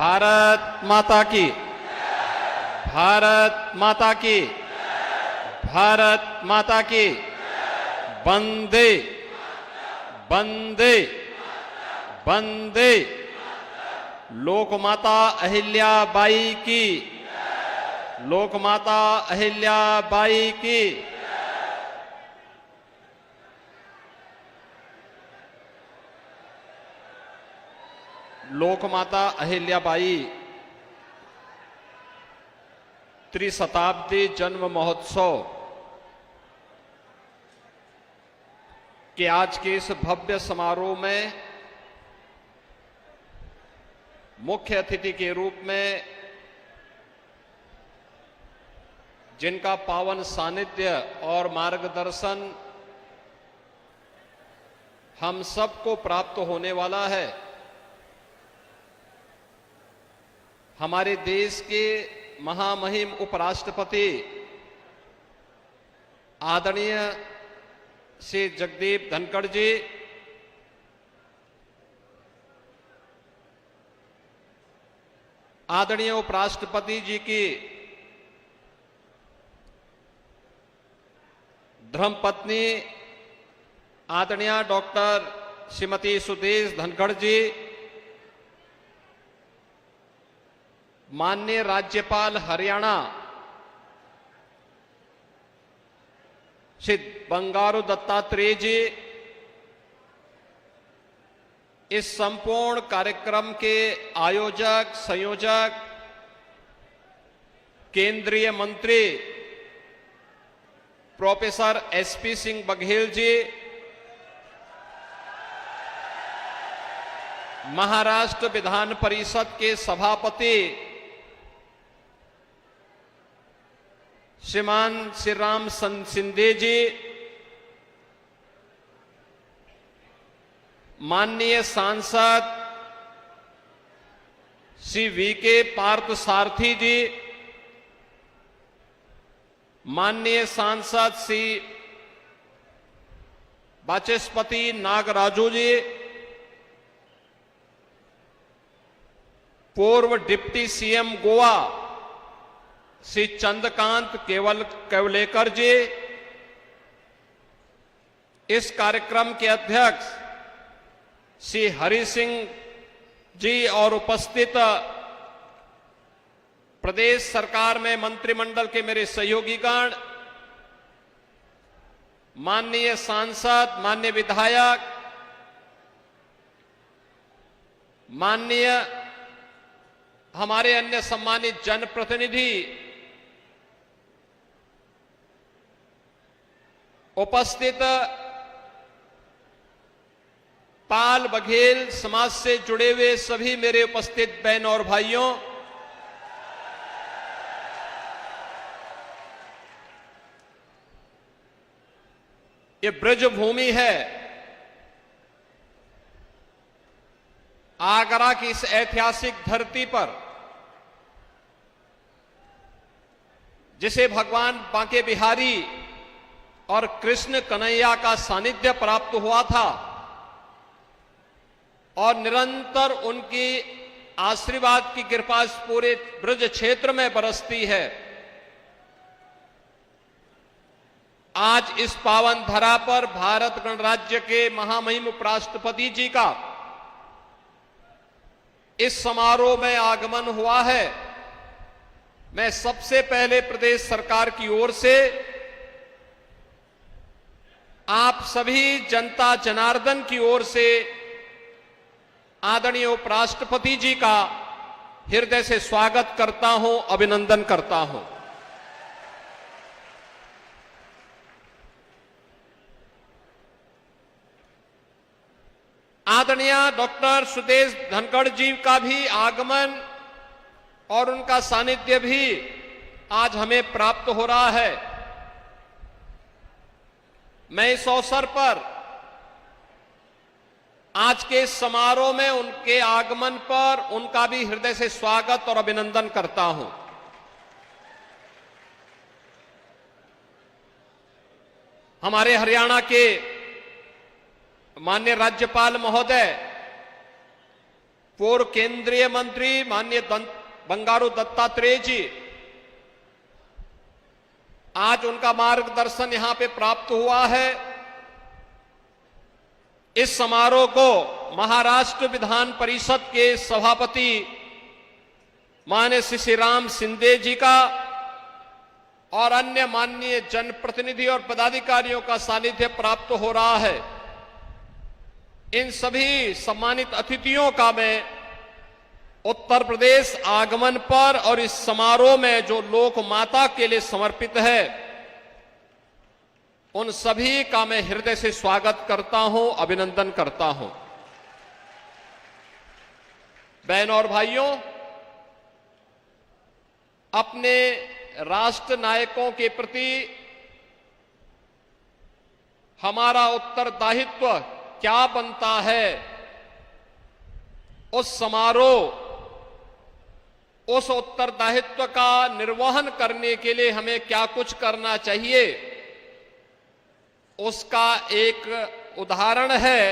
भारत माता की, भारत माता की, भारत माता की। वंदे वंदे वंदे। लोकमाता अहिल्याबाई की, लोकमाता अहिल्याबाई की। लोकमाता अहिल्याबाई त्रिशताब्दी जन्म महोत्सव के आज के इस भव्य समारोह में मुख्य अतिथि के रूप में जिनका पावन सानिध्य और मार्गदर्शन हम सबको प्राप्त होने वाला है, हमारे देश के महामहिम उपराष्ट्रपति आदरणीय श्री जगदीप धनखड़ जी, आदरणीय उपराष्ट्रपति जी की धर्मपत्नी आदरणीय डॉक्टर श्रीमती सुदेश धनखड़ जी, माननीय राज्यपाल हरियाणा श्री बंगारू दत्तात्रेय जी, इस संपूर्ण कार्यक्रम के आयोजक संयोजक केंद्रीय मंत्री प्रोफेसर एसपी सिंह बघेल जी, महाराष्ट्र विधान परिषद के सभापति श्रीमान श्री राम सिंधे जी, माननीय सांसद श्री वीके पार्थ सारथी जी, माननीय सांसद श्री वाचस्पति नागराजू जी, पूर्व डिप्टी सीएम गोवा श्री चंद्रकांत केवलेकर जी, इस कार्यक्रम के अध्यक्ष श्री हरि सिंह जी और उपस्थित प्रदेश सरकार में मंत्रिमंडल के मेरे सहयोगीगण, माननीय सांसद, माननीय विधायक, माननीय हमारे अन्य सम्मानित जनप्रतिनिधि, उपस्थित पाल बघेल समाज से जुड़े हुए सभी मेरे उपस्थित बहन और भाइयों, ये ब्रज भूमि है, आगरा की इस ऐतिहासिक धरती पर जिसे भगवान बांके बिहारी और कृष्ण कन्हैया का सानिध्य प्राप्त हुआ था और निरंतर उनकी आशीर्वाद की कृपा इस पूरे ब्रज क्षेत्र में बरसती है। आज इस पावन धरा पर भारत गणराज्य के महामहिम उपराष्ट्रपति जी का इस समारोह में आगमन हुआ है। मैं सबसे पहले प्रदेश सरकार की ओर से आप सभी जनता जनार्दन की ओर से आदरणीय उपराष्ट्रपति जी का हृदय से स्वागत करता हूं, अभिनंदन करता हूं। आदरणीय डॉक्टर सुदेश धनखड़ जी का भी आगमन और उनका सानिध्य भी आज हमें प्राप्त हो रहा है। मैं इस अवसर पर आज के समारोह में उनके आगमन पर उनका भी हृदय से स्वागत और अभिनंदन करता हूं। हमारे हरियाणा के माननीय राज्यपाल महोदय पूर्व केंद्रीय मंत्री माननीय बंगारू दत्तात्रेय जी, आज उनका मार्गदर्शन यहां पे प्राप्त हुआ है। इस समारोह को महाराष्ट्र विधान परिषद के सभापति माननीय शिशिराम शिंदे जी का और अन्य माननीय जनप्रतिनिधि और पदाधिकारियों का सानिध्य प्राप्त हो रहा है। इन सभी सम्मानित अतिथियों का मैं उत्तर प्रदेश आगमन पर और इस समारोह में जो लोक माता के लिए समर्पित है, उन सभी का मैं हृदय से स्वागत करता हूं, अभिनंदन करता हूं। बहनों और भाइयों, अपने राष्ट्र नायकों के प्रति हमारा उत्तरदायित्व क्या बनता है, उस समारोह, उस उत्तरदायित्व का निर्वहन करने के लिए हमें क्या कुछ करना चाहिए, उसका एक उदाहरण है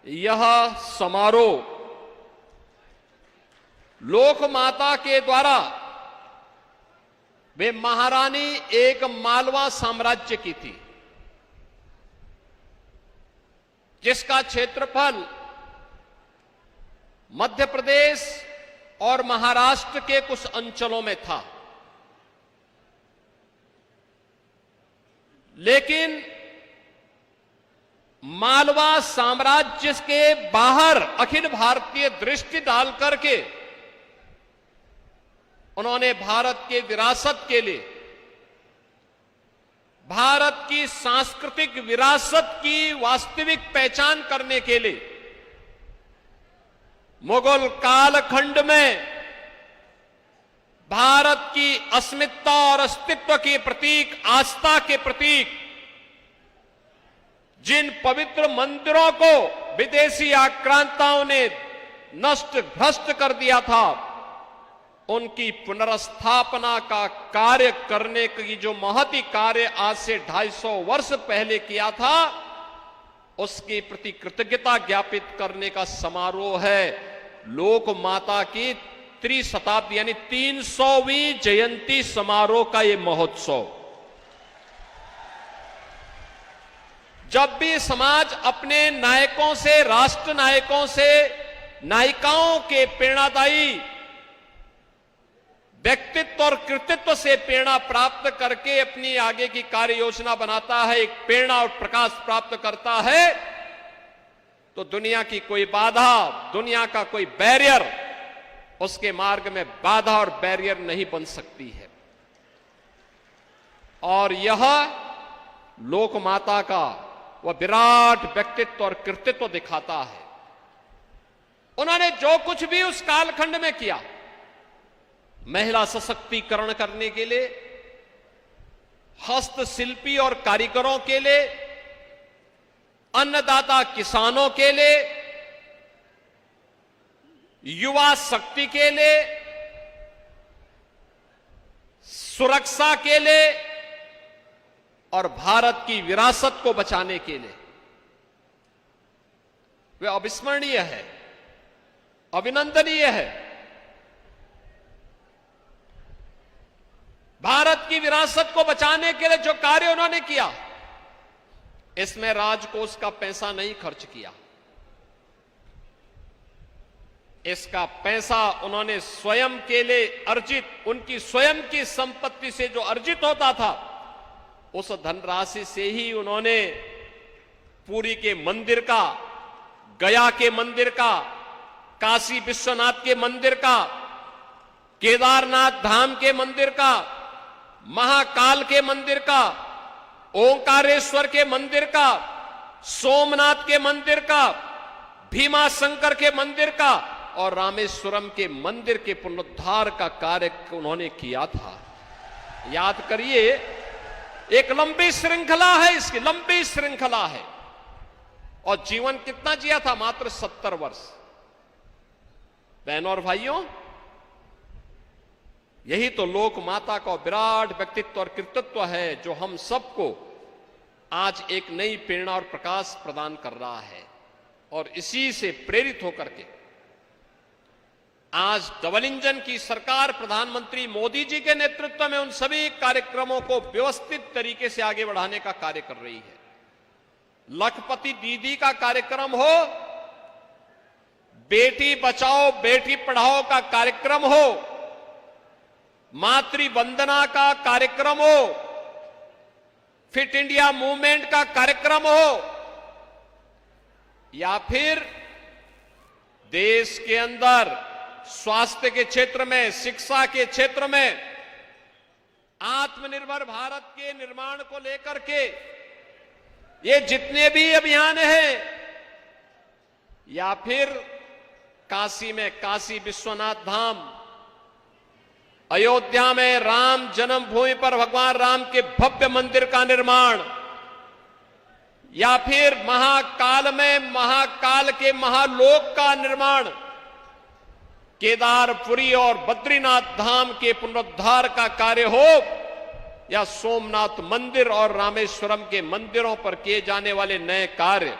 यह समारोह। लोक माता के द्वारा वे महारानी एक मालवा साम्राज्य की थी, जिसका क्षेत्रफल मध्य प्रदेश और महाराष्ट्र के कुछ अंचलों में था। लेकिन मालवा साम्राज्य के बाहर अखिल भारतीय दृष्टि डाल करके उन्होंने भारत के विरासत के लिए, भारत की सांस्कृतिक विरासत की वास्तविक पहचान करने के लिए मुगल कालखंड में भारत की अस्मिता और अस्तित्व के प्रतीक, आस्था के प्रतीक, जिन पवित्र मंदिरों को विदेशी आक्रांताओं ने नष्ट भ्रष्ट कर दिया था, उनकी पुनर्स्थापना का कार्य करने की जो महती कार्य आज से 250 वर्ष पहले किया था, उसके प्रति कृतज्ञता ज्ञापित करने का समारोह है लोक माता की त्रिशताब्दी यानी 300वीं जयंती समारोह का ये महोत्सव। जब भी समाज अपने नायकों से, राष्ट्र नायकों से, नायिकाओं के प्रेरणादायी व्यक्तित्व और कृतित्व से प्रेरणा प्राप्त करके अपनी आगे की कार्य योजना बनाता है, एक प्रेरणा और प्रकाश प्राप्त करता है, तो दुनिया की कोई बाधा, दुनिया का कोई बैरियर उसके मार्ग में बाधा और बैरियर नहीं बन सकती है। और यह लोक माता का वह विराट व्यक्तित्व और कृतित्व दिखाता है। उन्होंने जो कुछ भी उस कालखंड में किया, महिला सशक्तिकरण करने के लिए, हस्तशिल्पी और कारीगरों के लिए, अन्नदाता किसानों के लिए, युवा शक्ति के लिए, सुरक्षा के लिए और भारत की विरासत को बचाने के लिए वे अविस्मरणीय है, अभिनंदनीय है। भारत की विरासत को बचाने के लिए जो कार्य उन्होंने किया, इसमें राजकोष का पैसा नहीं खर्च किया। इसका पैसा उन्होंने स्वयं के लिए अर्जित, उनकी स्वयं की संपत्ति से जो अर्जित होता था, उस धनराशि से ही उन्होंने पुरी के मंदिर का, गया के मंदिर का, काशी विश्वनाथ के मंदिर का, केदारनाथ धाम के मंदिर का, महाकाल के मंदिर का, ओंकारेश्वर के मंदिर का, सोमनाथ के मंदिर का, भीमा शंकर के मंदिर का और रामेश्वरम के मंदिर के पुनरुद्धार का कार्य उन्होंने किया था। याद करिए, एक लंबी श्रृंखला है, इसकी लंबी श्रृंखला है। और जीवन कितना जिया था? मात्र 70 वर्ष। बहनों और भाइयों, यही तो लोक माता का विराट व्यक्तित्व और कृतित्व है जो हम सबको आज एक नई प्रेरणा और प्रकाश प्रदान कर रहा है। और इसी से प्रेरित होकर के आज डबल इंजन की सरकार प्रधानमंत्री मोदी जी के नेतृत्व में उन सभी कार्यक्रमों को व्यवस्थित तरीके से आगे बढ़ाने का कार्य कर रही है। लखपति दीदी का कार्यक्रम हो, बेटी बचाओ बेटी पढ़ाओ का कार्यक्रम हो, मातृ वंदना का कार्यक्रम हो, फिट इंडिया मूवमेंट का कार्यक्रम हो, या फिर देश के अंदर स्वास्थ्य के क्षेत्र में, शिक्षा के क्षेत्र में आत्मनिर्भर भारत के निर्माण को लेकर के ये जितने भी अभियान हैं, या फिर काशी में काशी विश्वनाथ धाम, अयोध्या में राम जन्मभूमि पर भगवान राम के भव्य मंदिर का निर्माण, या फिर महाकाल में महाकाल के महालोक का निर्माण, केदारपुरी और बद्रीनाथ धाम के पुनरुद्धार का कार्य हो, या सोमनाथ मंदिर और रामेश्वरम के मंदिरों पर किए जाने वाले नए कार्य,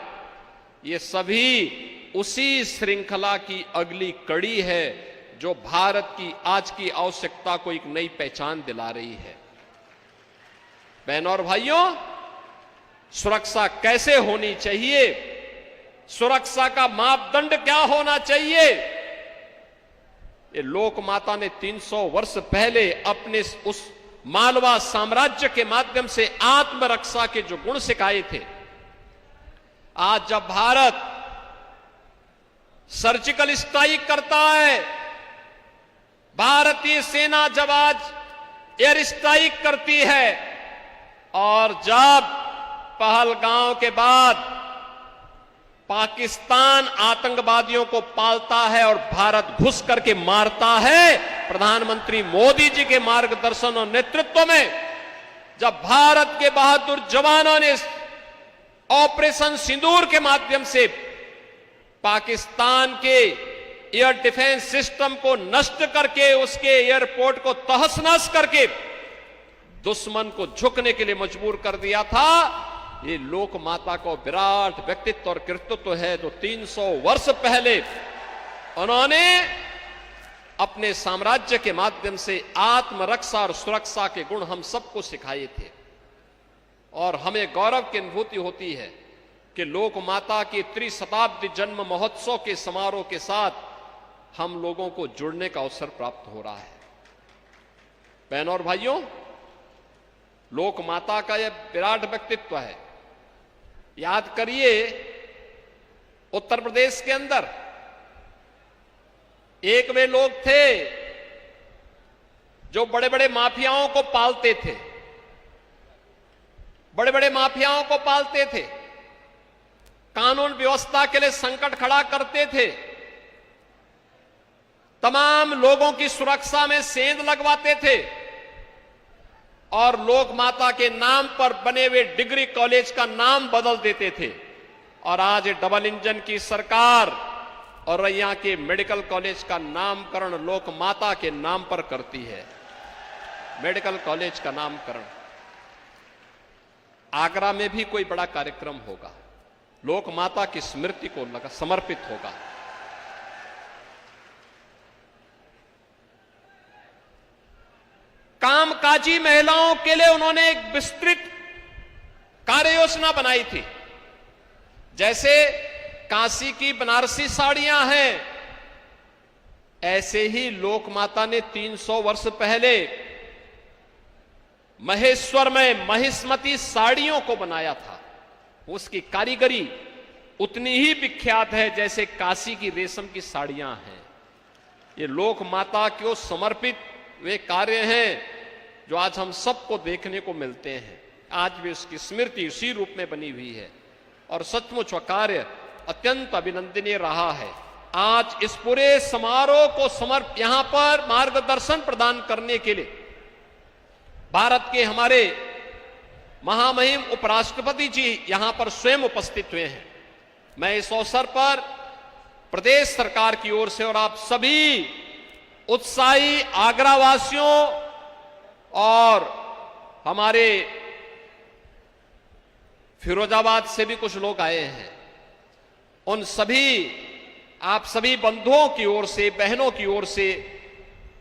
ये सभी उसी श्रृंखला की अगली कड़ी है जो भारत की आज की आवश्यकता को एक नई पहचान दिला रही है। बहनों और भाइयों, सुरक्षा कैसे होनी चाहिए, सुरक्षा का मापदंड क्या होना चाहिए, ये लोक माता ने 300 वर्ष पहले अपने उस मालवा साम्राज्य के माध्यम से आत्मरक्षा के जो गुण सिखाए थे, आज जब भारत सर्जिकल स्ट्राइक करता है, भारतीय सेना जब आज एयर स्ट्राइक करती है, और जब पहलगांव के बाद पाकिस्तान आतंकवादियों को पालता है और भारत घुस करके मारता है, प्रधानमंत्री मोदी जी के मार्गदर्शन और नेतृत्व में जब भारत के बहादुर जवानों ने ऑपरेशन सिंदूर के माध्यम से पाकिस्तान के एयर डिफेंस सिस्टम को नष्ट करके उसके एयरपोर्ट को तहस नहस करके दुश्मन को झुकने के लिए मजबूर कर दिया था, ये लोक माता को विराट व्यक्तित्व और कृतित्व है जो 300 वर्ष पहले उन्होंने अपने साम्राज्य के माध्यम से आत्मरक्षा और सुरक्षा के गुण हम सबको सिखाए थे। और हमें गौरव की अनुभूति होती है कि लोक माता के त्रिशताब्दी जन्म महोत्सव के समारोह के साथ हम लोगों को जुड़ने का अवसर प्राप्त हो रहा है। बहनों और भाइयों, लोक माता का यह विराट व्यक्तित्व है। याद करिए, उत्तर प्रदेश के अंदर एक वे लोग थे जो बड़े बड़े माफियाओं को पालते थे, बड़े बड़े माफियाओं को पालते थे, कानून व्यवस्था के लिए संकट खड़ा करते थे, तमाम लोगों की सुरक्षा में सेंध लगवाते थे, और लोक माता के नाम पर बने हुए डिग्री कॉलेज का नाम बदल देते थे। और आज डबल इंजन की सरकार और यहाँ के मेडिकल कॉलेज का नामकरण लोक माता के नाम पर करती है। मेडिकल कॉलेज का नामकरण, आगरा में भी कोई बड़ा कार्यक्रम होगा, लोक माता की स्मृति को समर्पित होगा। कामकाजी महिलाओं के लिए उन्होंने एक विस्तृत कार्य योजना बनाई थी। जैसे काशी की बनारसी साड़ियां हैं, ऐसे ही लोक माता ने 300 वर्ष पहले महेश्वर में महिष्मती साड़ियों को बनाया था। उसकी कारीगरी उतनी ही विख्यात है जैसे काशी की रेशम की साड़ियां हैं। ये लोक माता को समर्पित वे कार्य हैं जो आज हम सबको देखने को मिलते हैं। आज भी उसकी स्मृति उसी रूप में बनी हुई है और सचमुच वह कार्य अत्यंत अभिनंदनीय रहा है। आज इस पूरे समारोह को यहां पर मार्गदर्शन प्रदान करने के लिए भारत के हमारे महामहिम उपराष्ट्रपति जी यहां पर स्वयं उपस्थित हुए हैं। मैं इस अवसर पर प्रदेश सरकार की ओर से और आप सभी उत्साही आगरा वासियों और हमारे फिरोजाबाद से भी कुछ लोग आए हैं, उन सभी आप सभी बंधुओं की ओर से, बहनों की ओर से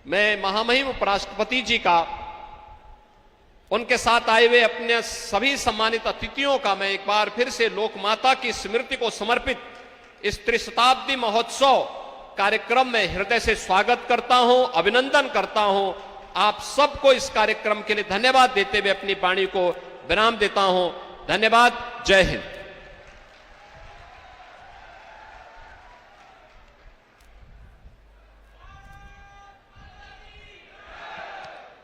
मैं महामहिम उपराष्ट्रपति जी का, उनके साथ आए हुए अपने सभी सम्मानित अतिथियों का मैं एक बार फिर से लोक माता की स्मृति को समर्पित इस त्रिशताब्दी महोत्सव कार्यक्रम में हृदय से स्वागत करता हूं, अभिनंदन करता हूं। आप सबको इस कार्यक्रम के लिए धन्यवाद देते हुए अपनी वाणी को विराम देता हूं। धन्यवाद। जय हिंद।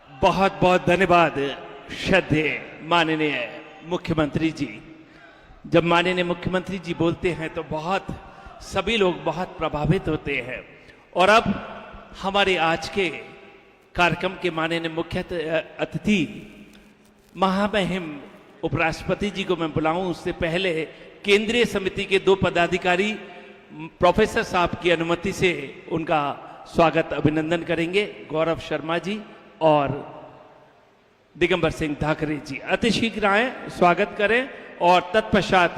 बहुत बहुत धन्यवाद श्रद्धेय माननीय मुख्यमंत्री जी। जब माननीय मुख्यमंत्री जी बोलते हैं तो सभी लोग बहुत प्रभावित होते हैं। और अब हमारे आज के कार्यक्रम के माननीय मुख्य अतिथि महामहिम उपराष्ट्रपति जी को मैं बुलाऊं, उससे पहले केंद्रीय समिति के 2 पदाधिकारी प्रोफेसर साहब की अनुमति से उनका स्वागत अभिनंदन करेंगे। गौरव शर्मा जी और दिगंबर सिंह धाकरे जी अति शीघ्र आए, स्वागत करें। और तत्पश्चात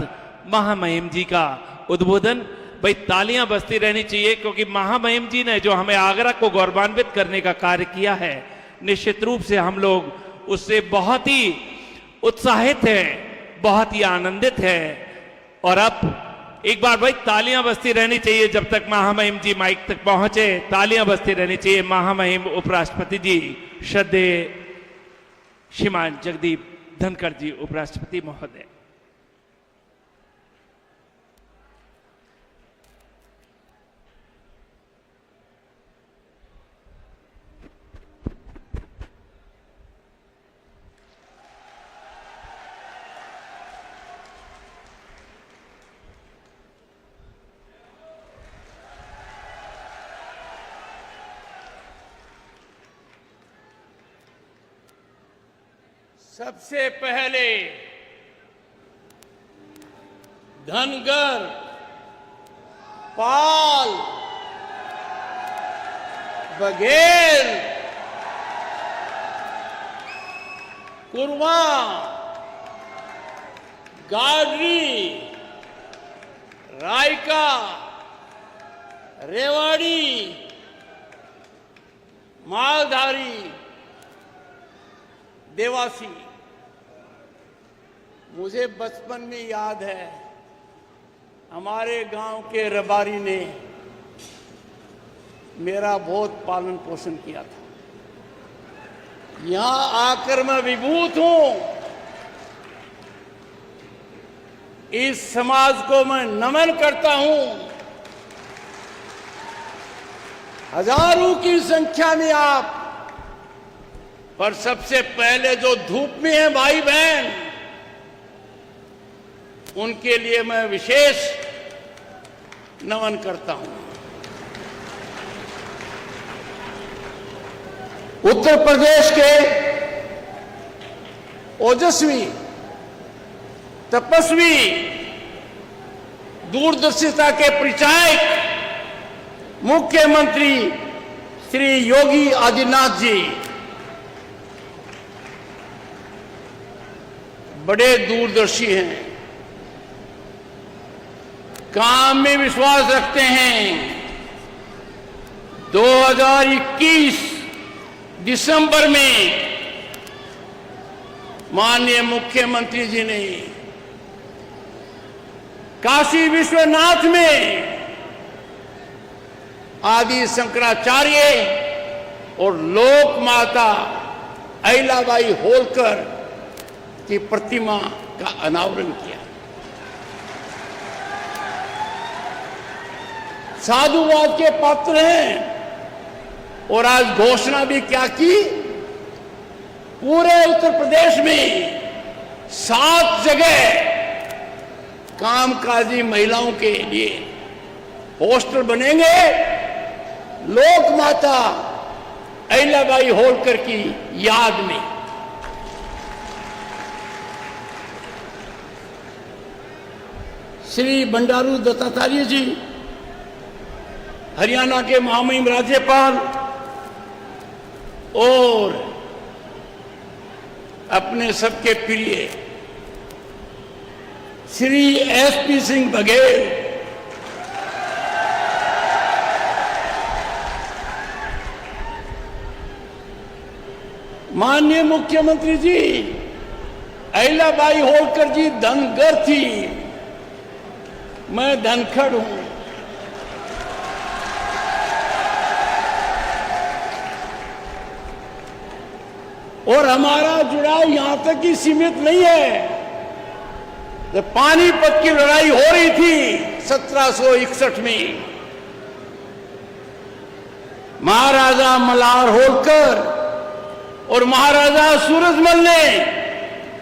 महामहिम जी का उद्बोधन। भाई तालियां बजती रहनी चाहिए, क्योंकि महामहिम जी ने जो हमें आगरा को गौरवान्वित करने का कार्य किया है, निश्चित रूप से हम लोग उससे बहुत ही उत्साहित हैं, बहुत ही आनंदित हैं। और अब एक बार भाई तालियां बजती रहनी चाहिए जब तक महामहिम जी माइक तक पहुंचे। तालियां बजती रहनी चाहिए। महामहिम उपराष्ट्रपति जी श्रद्धेय श्रीमान जगदीप धनखड़ जी उपराष्ट्रपति महोदय। सबसे पहले धनगर, पाल, बघेल, कुरमा, गाडरी, रायका, रेवाड़ी, मालधारी, देवासी। मुझे बचपन में याद है, हमारे गांव के रबारी ने मेरा बहुत पालन पोषण किया था। यहां आकर मैं विभूत हूं। इस समाज को मैं नमन करता हूं। हजारों की संख्या में आप, पर सबसे पहले जो धूप में हैं भाई बहन, उनके लिए मैं विशेष नमन करता हूं। उत्तर प्रदेश के ओजस्वी, तपस्वी, दूरदर्शिता के परिचायक मुख्यमंत्री श्री योगी आदित्यनाथ जी बड़े दूरदर्शी हैं, काम में विश्वास रखते हैं। 2021 दिसंबर में माननीय मुख्यमंत्री जी ने काशी विश्वनाथ में आदि शंकराचार्य और लोक माता अहिल्याबाई होलकर की प्रतिमा का अनावरण किया। साधुवाद के पात्र हैं और आज घोषणा भी क्या की, पूरे उत्तर प्रदेश में 7 जगह कामकाजी महिलाओं के लिए हॉस्टल बनेंगे, लोक माता अहिल्याबाई होलकर की याद में। श्री बंडारू दत्तात्रेय जी, हरियाणा के महामहिम राज्यपाल, और अपने सबके प्रिय श्री एसपी सिंह बघेल, माननीय मुख्यमंत्री जी, अहिल्याबाई होलकर जी धनगर थी, मैं धनखड़ हूं। और हमारा जुड़ाव यहां तक ही सीमित नहीं है। जब पानीपत की लड़ाई हो रही थी 1761 में, महाराजा मल्हार होलकर और महाराजा सूरजमल ने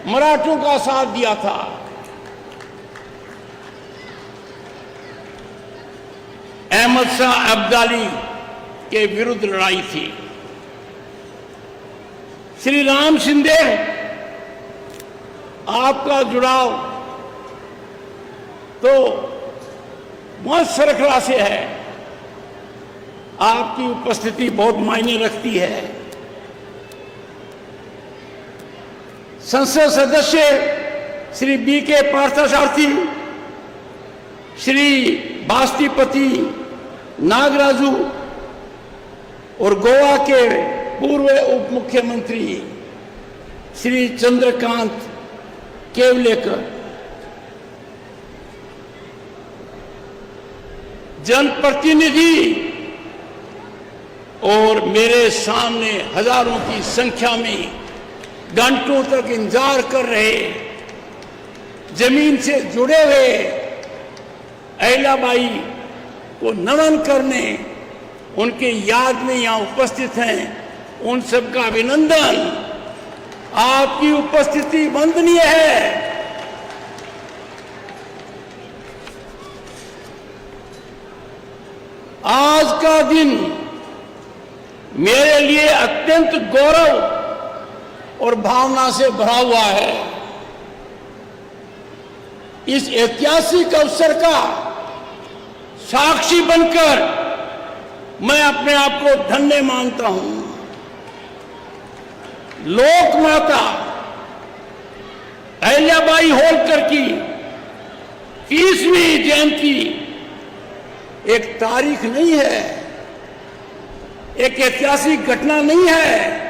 मराठों का साथ दिया था। अहमद शाह अब्दाली के विरुद्ध लड़ाई थी। श्री राम शिंदे, आपका जुड़ाव तो बहुत सरखला से है। आपकी उपस्थिति बहुत मायने रखती है। संसद सदस्य श्री बी के पार्थसारथी, श्री बास्तीपति नागराजू और गोवा के पूर्व उप मुख्यमंत्री श्री चंद्रकांत केवलेकर, जनप्रतिनिधि और मेरे सामने हजारों की संख्या में घंटों तक इंतजार कर रहे, जमीन से जुड़े हुए अहिल्याबाई को नमन करने, उनके याद में यहां उपस्थित हैं, उन सबका अभिनंदन। आपकी उपस्थिति वंदनीय है। आज का दिन मेरे लिए अत्यंत गौरव और भावना से भरा हुआ है। इस ऐतिहासिक अवसर का साक्षी बनकर मैं अपने आप को धन्य मानता हूं। लोक माता अहिल्याबाई होलकर की 30वीं जयंती एक तारीख नहीं है, एक ऐतिहासिक घटना नहीं है।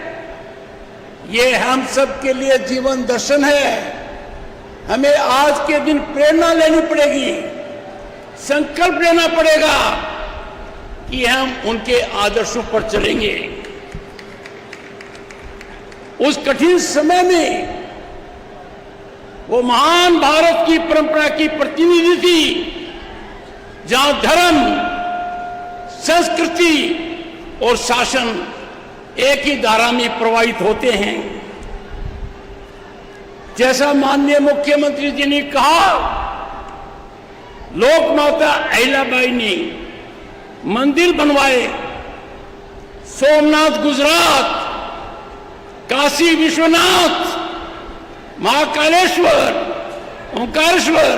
ये हम सब के लिए जीवन दर्शन है। हमें आज के दिन प्रेरणा लेनी पड़ेगी, संकल्प लेना पड़ेगा कि हम उनके आदर्शों पर चलेंगे। उस कठिन समय में वो महान भारत की परंपरा की प्रतिनिधि थी, जहां धर्म, संस्कृति और शासन एक ही धारा में प्रवाहित होते हैं। जैसा माननीय मुख्यमंत्री जी ने कहा, लोक माता अहिल्याबाई ने मंदिर बनवाए। सोमनाथ गुजरात, काशी विश्वनाथ, महाकालेश्वर, ओंकारेश्वर,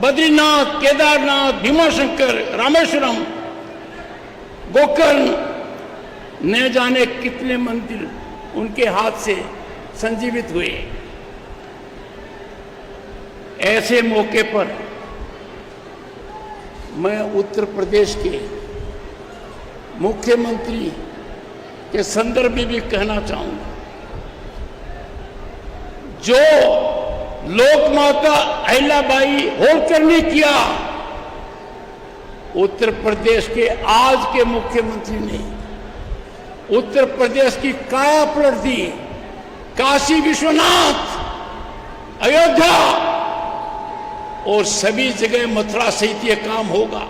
बद्रीनाथ, केदारनाथ, भीमाशंकर, रामेश्वरम, गोकर्ण, न जाने कितने मंदिर उनके हाथ से संजीवित हुए। ऐसे मौके पर मैं उत्तर प्रदेश के मुख्यमंत्री के संदर्भ में भी कहना चाहूंगा, जो लोकमाता अहिल्याबाई होलकर ने किया, उत्तर प्रदेश के आज के मुख्यमंत्री ने उत्तर प्रदेश की काया पलट दी। काशी विश्वनाथ, अयोध्या और सभी जगह मथुरा सहित यह काम होगा।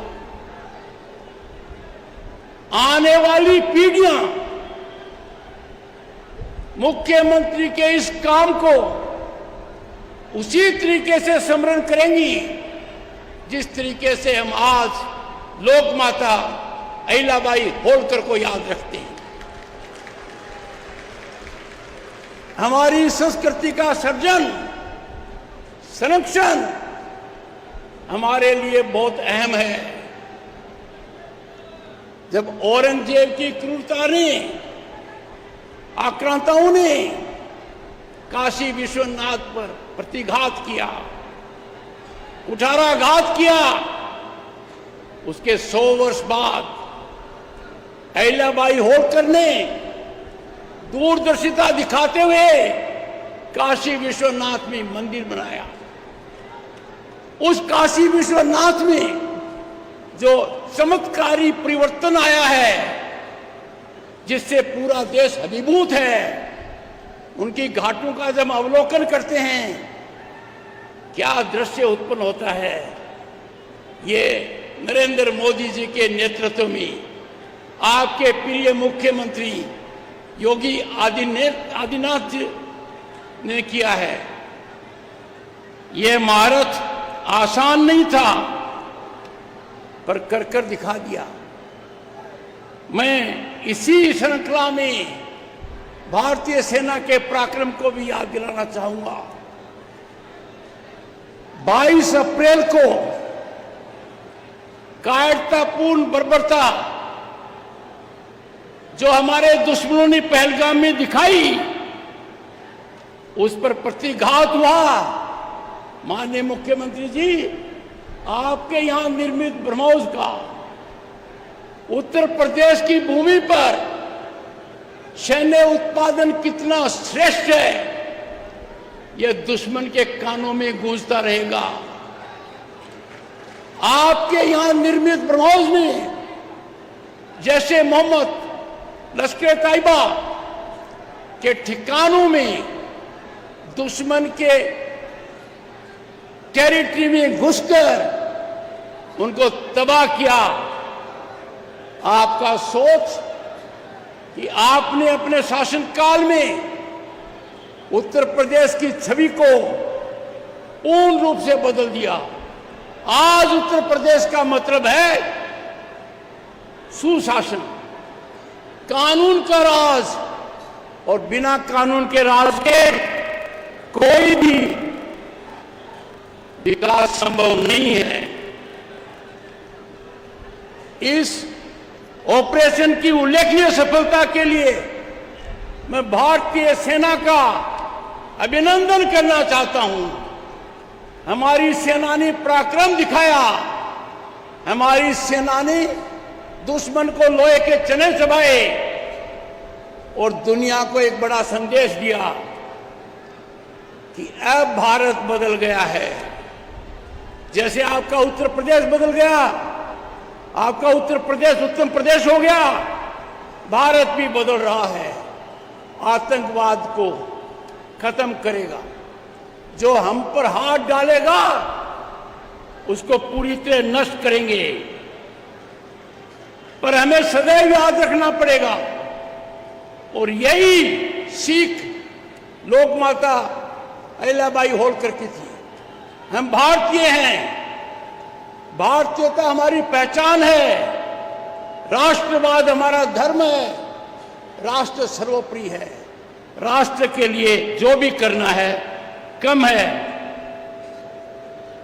आने वाली पीढ़ियां मुख्यमंत्री के इस काम को उसी तरीके से स्मरण करेंगी जिस तरीके से हम आज लोक माता अहिल्याबाई होलकर को याद रखते हैं। हमारी संस्कृति का सर्जन, संरक्षण हमारे लिए बहुत अहम है। जब औरंगजेब की क्रूरता ने, आक्रांताओं ने काशी विश्वनाथ पर प्रतिघात किया, कुठाराघात किया, उसके 100 वर्ष बाद अहिल्याबाई होलकर ने दूरदर्शिता दिखाते हुए काशी विश्वनाथ में मंदिर बनाया। उस काशी विश्वनाथ में जो चमत्कारी परिवर्तन आया है, जिससे पूरा देश अभिभूत है, उनकी घाटों का जब अवलोकन करते हैं क्या दृश्य उत्पन्न होता है। ये नरेंद्र मोदी जी के नेतृत्व में आपके प्रिय मुख्यमंत्री योगी आदित्यनाथ जी ने किया है। यह महारथ आसान नहीं था, पर कर दिखा दिया। मैं इसी श्रृंखला में भारतीय सेना के पराक्रम को भी याद दिलाना चाहूंगा। 22 अप्रैल को कायरतापूर्ण बर्बरता जो हमारे दुश्मनों ने पहलगाम में दिखाई, उस पर प्रतिघात हुआ। माननीय मुख्यमंत्री जी, आपके यहां निर्मित ब्रह्मोस का उत्तर प्रदेश की भूमि पर सैन्य उत्पादन कितना श्रेष्ठ है, यह दुश्मन के कानों में गूंजता रहेगा। आपके यहां निर्मित ब्रह्मोस में जैसे मोहम्मद लश्कर तैयबा के ठिकानों में दुश्मन के टेरिटरी में घुसकर उनको तबाह किया। आपका सोच कि आपने अपने शासनकाल में उत्तर प्रदेश की छवि को पूर्ण रूप से बदल दिया। आज उत्तर प्रदेश का मतलब है सुशासन, कानून का राज, और बिना कानून के राज के कोई भी विकास संभव नहीं है। इस ऑपरेशन की उल्लेखनीय सफलता के लिए मैं भारतीय सेना का अभिनंदन करना चाहता हूं। हमारी सेना ने पराक्रम दिखाया, हमारी सेना ने दुश्मन को लोहे के चने चबाए और दुनिया को एक बड़ा संदेश दिया कि अब भारत बदल गया है। जैसे आपका उत्तर प्रदेश बदल गया, आपका उत्तर प्रदेश उत्तम प्रदेश हो गया, भारत भी बदल रहा है। आतंकवाद को खत्म करेगा, जो हम पर हाथ डालेगा उसको पूरी तरह नष्ट करेंगे। पर हमें सदैव याद रखना पड़ेगा, और यही सीख लोक माता अहिल्याबाई होलकर की थी। हम भारतीय हैं, भारतीयता हमारी पहचान है, राष्ट्रवाद हमारा धर्म है, राष्ट्र सर्वोपरि है। राष्ट्र के लिए जो भी करना है कम है।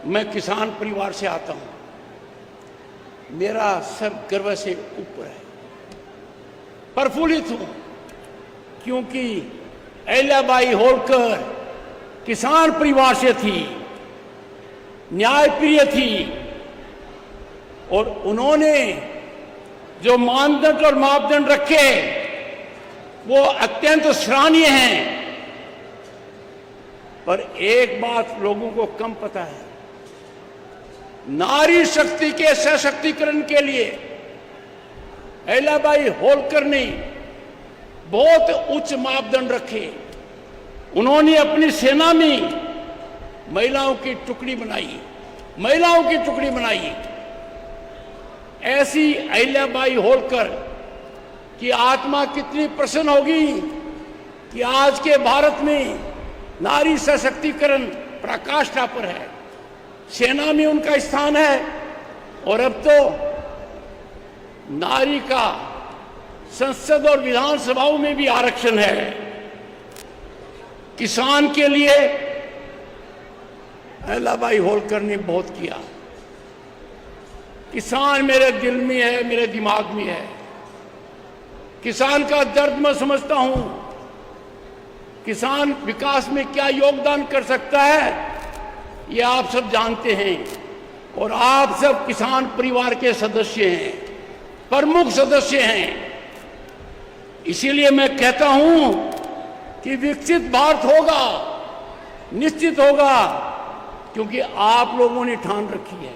मैं किसान परिवार से आता हूं, मेरा सब गर्व से ऊपर है, प्रफुल्लित हूं, क्योंकि अहिल्याबाई होलकर किसान परिवार से थी, न्यायप्रिय थी, और उन्होंने जो मानदंड और मापदंड रखे वो अत्यंत सराहनीय हैं। पर एक बात लोगों को कम पता है, नारी शक्ति के सशक्तिकरण के लिए अहिल्याबाई होलकर ने बहुत उच्च मापदंड रखे। उन्होंने अपनी सेना में महिलाओं की टुकड़ी बनाई, महिलाओं की टुकड़ी बनाई। ऐसी अहिल्याबाई होलकर की आत्मा कितनी प्रसन्न होगी कि आज के भारत में नारी सशक्तिकरण पराकाष्ठा पर है। सेना में उनका स्थान है, और अब तो नारी का संसद और विधानसभाओं में भी आरक्षण है। किसान के लिए अहिल्याबाई होलकर ने बहुत किया। किसान मेरे दिल में है, मेरे दिमाग में है। किसान का दर्द मैं समझता हूं। किसान विकास में क्या योगदान कर सकता है, ये आप सब जानते हैं, और आप सब किसान परिवार के सदस्य हैं, प्रमुख सदस्य हैं। इसीलिए मैं कहता हूं कि विकसित भारत होगा, निश्चित होगा, क्योंकि आप लोगों ने ठान रखी है,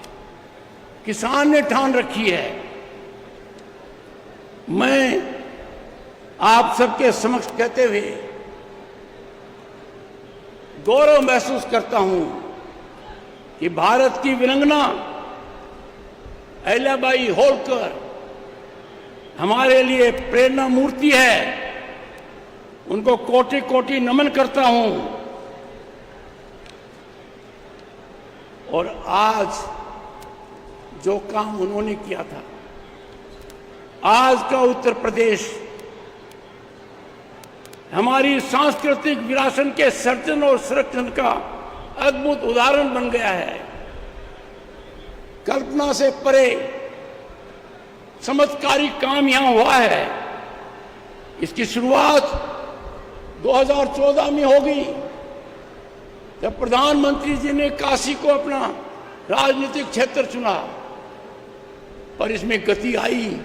किसान ने ठान रखी है। मैं आप सबके समक्ष कहते हुए गौरव महसूस करता हूं कि भारत की वीरांगना अहिल्याबाई होलकर हमारे लिए प्रेरणा मूर्ति है। उनको कोटि कोटि नमन करता हूं। और आज जो काम उन्होंने किया था, आज का उत्तर प्रदेश हमारी सांस्कृतिक विरासत के सर्जन और संरक्षण का अद्भुत उदाहरण बन गया है। कल्पना से परे चमत्कारी काम यहां हुआ है। इसकी शुरुआत 2014 में हो गई, जब प्रधानमंत्री जी ने काशी को अपना राजनीतिक क्षेत्र चुना। पर इसमें गति आई,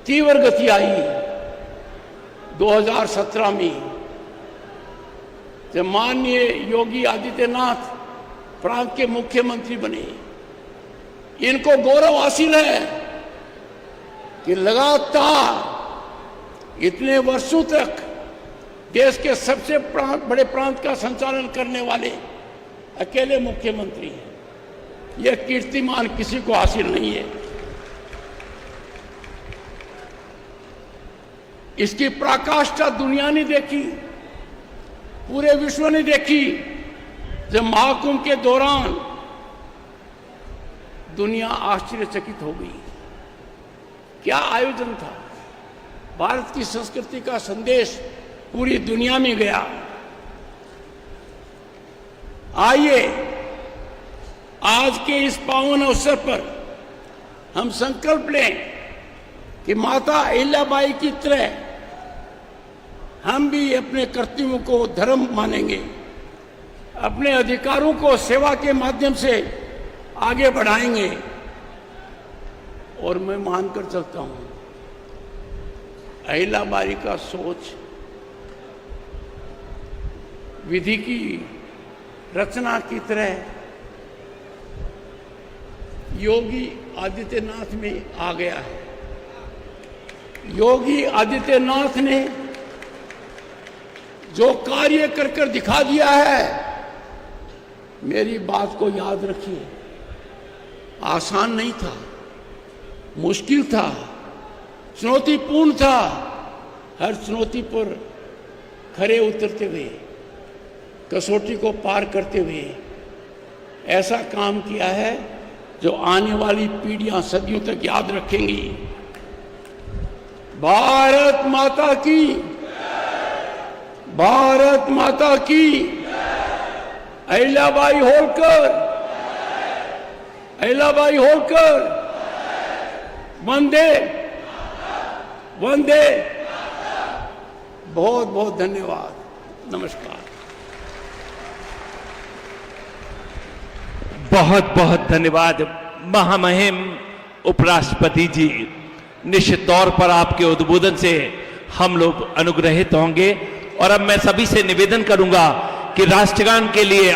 तीव्र गति आई 2017 में, जब माननीय योगी आदित्यनाथ प्रांत के मुख्यमंत्री बने। इनको गौरव हासिल है कि लगातार इतने वर्षों तक देश के सबसे बड़े प्रांत का संचालन करने वाले अकेले मुख्यमंत्री हैं। यह कीर्तिमान किसी को हासिल नहीं है। इसकी पराकाष्ठा दुनिया ने देखी, पूरे विश्व ने देखी, जब महाकुंभ के दौरान दुनिया आश्चर्यचकित हो गई। क्या आयोजन था! भारत की संस्कृति का संदेश पूरी दुनिया में गया। आइए आज के इस पावन अवसर पर हम संकल्प लें कि माता अहिल्याबाई की तरह हम भी अपने कर्तव्यों को धर्म मानेंगे, अपने अधिकारों को सेवा के माध्यम से आगे बढ़ाएंगे। और मैं मानकर चलता हूं, अहिल्याबाई का सोच विधि की रचना की तरह योगी आदित्यनाथ में आ गया है। योगी आदित्यनाथ ने जो कार्य कर कर दिखा दिया है, मेरी बात को याद रखिए, आसान नहीं था, मुश्किल था, चुनौतीपूर्ण था। हर चुनौती पर खरे उतरते हुए, कसौटी को पार करते हुए ऐसा काम किया है जो आने वाली पीढ़ियां सदियों तक याद रखेंगी। भारत माता की, भारत माता की, अहिल्याबाई होलकर, अहिल्याबाई होलकर, वंदे वंदे। बहुत बहुत धन्यवाद। नमस्कार। बहुत बहुत धन्यवाद महामहिम उपराष्ट्रपति जी। निश्चित तौर पर आपके उद्बोधन से हम लोग अनुग्रहित होंगे। और अब मैं सभी से निवेदन करूंगा कि राष्ट्रगान के लिए